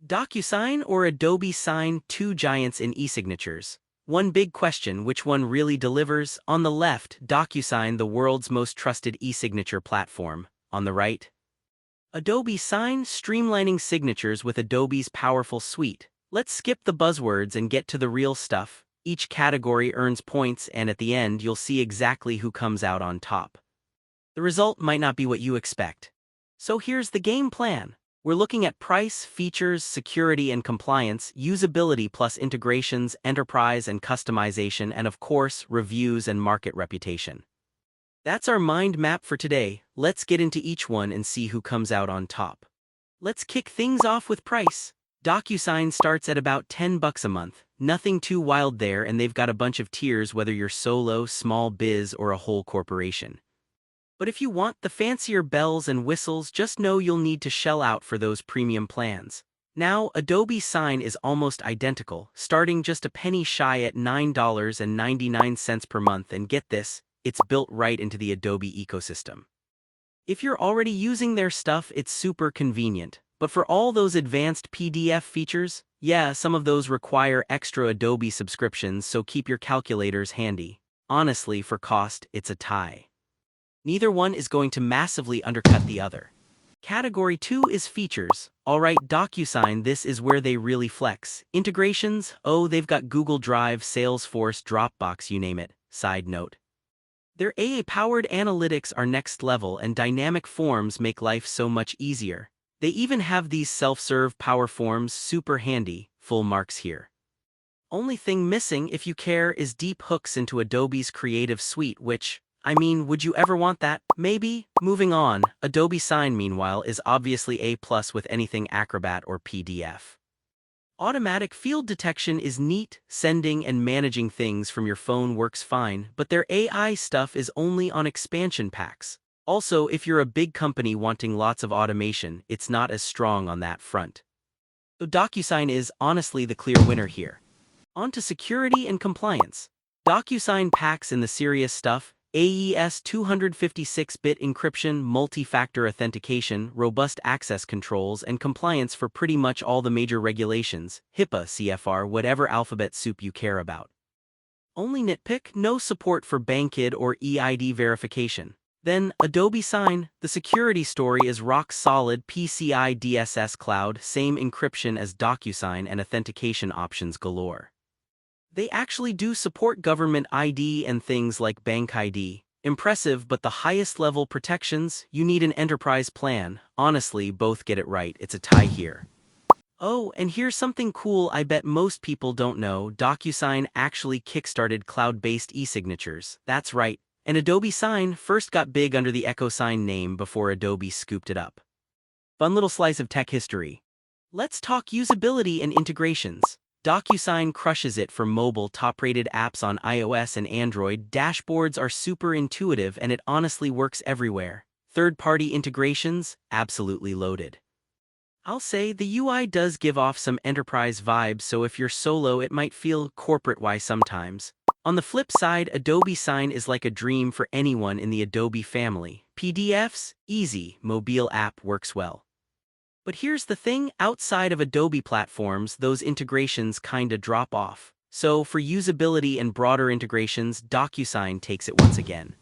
DocuSign or Adobe Sign, two giants in e-signatures. One big question, which one really delivers? On the left, DocuSign, the world's most trusted e-signature platform. On the right, Adobe Sign, streamlining signatures with Adobe's powerful suite. Let's skip the buzzwords and get to the real stuff. Each category earns points, and at the end you'll see exactly who comes out on top. The result might not be what you expect. So here's the game plan. We're looking at price, features, security and compliance, usability plus integrations, enterprise and customization, and of course, reviews and market reputation. That's our mind map for today. Let's get into each one and see who comes out on top. Let's kick things off with price. DocuSign starts at about $10 a month. Nothing too wild there, and they've got a bunch of tiers whether you're solo, small biz, or a whole corporation. But if you want the fancier bells and whistles, just know you'll need to shell out for those premium plans. Now, Adobe Sign is almost identical, starting just a penny shy at $9.99 per month, and get this, it's built right into the Adobe ecosystem. If you're already using their stuff, it's super convenient. But for all those advanced PDF features, yeah, some of those require extra Adobe subscriptions, so keep your calculators handy. Honestly, for cost, it's a tie. Neither one is going to massively undercut the other. Category 2 is features. Alright, DocuSign, this is where they really flex. Integrations, oh, they've got Google Drive, Salesforce, Dropbox, you name it. Side note, their AI-powered analytics are next level, and dynamic forms make life so much easier. They even have these self-serve power forms, super handy, full marks here. Only thing missing, if you care, is deep hooks into Adobe's Creative Suite, which, I mean, would you ever want that? Maybe. Moving on, Adobe Sign, meanwhile, is obviously A+ with anything Acrobat or PDF. Automatic field detection is neat, sending and managing things from your phone works fine, but their AI stuff is only on expansion packs. Also, if you're a big company wanting lots of automation, it's not as strong on that front. So DocuSign is honestly the clear winner here. On to security and compliance. DocuSign packs in the serious stuff: AES 256-bit encryption, multi-factor authentication, robust access controls, and compliance for pretty much all the major regulations, HIPAA, CFR, whatever alphabet soup you care about. Only nitpick: no support for BankID or eID verification. Then, Adobe Sign, the security story is rock solid: PCI DSS cloud, same encryption as DocuSign, and authentication options galore. They actually do support government ID and things like Bank ID. Impressive, but the highest level protections, you need an enterprise plan. Honestly, both get it right, it's a tie here. Oh, and here's something cool I bet most people don't know: DocuSign actually kickstarted cloud-based e-signatures. That's right. And Adobe Sign first got big under the EchoSign name before Adobe scooped it up. Fun little slice of tech history. Let's talk usability and integrations. DocuSign crushes it for mobile, top-rated apps on iOS and Android. Dashboards are super intuitive, and it honestly works everywhere. Third-party integrations, absolutely loaded. I'll say the UI does give off some enterprise vibes, so if you're solo, it might feel corporate-y sometimes. On the flip side, Adobe Sign is like a dream for anyone in the Adobe family. PDFs, easy, mobile app works well. But here's the thing, outside of Adobe platforms, those integrations kinda drop off. So for usability and broader integrations, DocuSign takes it once again.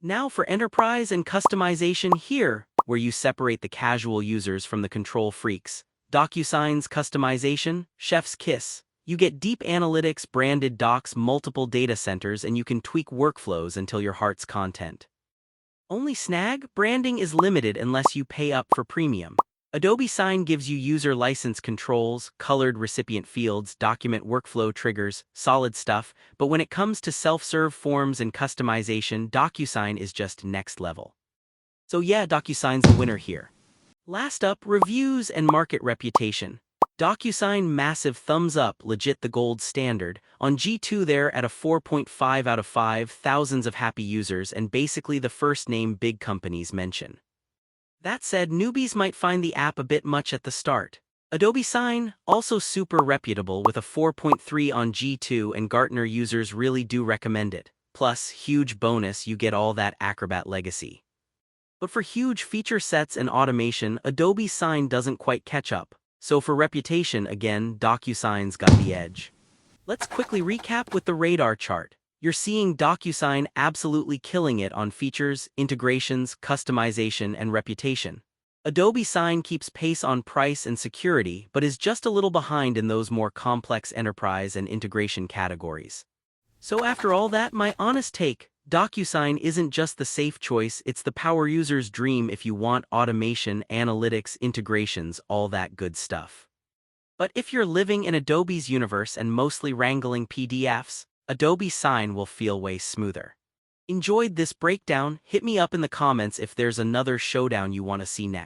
Now for enterprise and customization, here, where you separate the casual users from the control freaks. DocuSign's customization, chef's kiss. You get deep analytics, branded docs, multiple data centers, and you can tweak workflows until your heart's content. Only snag: branding is limited unless you pay up for premium. Adobe Sign gives you user license controls, colored recipient fields, document workflow triggers, solid stuff, but when it comes to self-serve forms and customization, DocuSign is just next level. So yeah, DocuSign's the winner here. Last up, reviews and market reputation. DocuSign, massive thumbs up, legit the gold standard. On G2 they're at a 4.5 out of 5, thousands of happy users, and basically the first name big companies mention. That said, newbies might find the app a bit much at the start. Adobe Sign, also super reputable with a 4.3 on G2, and Gartner users really do recommend it. Plus, huge bonus, you get all that Acrobat legacy. But for huge feature sets and automation, Adobe Sign doesn't quite catch up. So for reputation, again, DocuSign's got the edge. Let's quickly recap with the radar chart. You're seeing DocuSign absolutely killing it on features, integrations, customization, and reputation. Adobe Sign keeps pace on price and security, but is just a little behind in those more complex enterprise and integration categories. So after all that, my honest take, DocuSign isn't just the safe choice, it's the power user's dream if you want automation, analytics, integrations, all that good stuff. But if you're living in Adobe's universe and mostly wrangling PDFs, Adobe Sign will feel way smoother. Enjoyed this breakdown? Hit me up in the comments if there's another showdown you want to see next.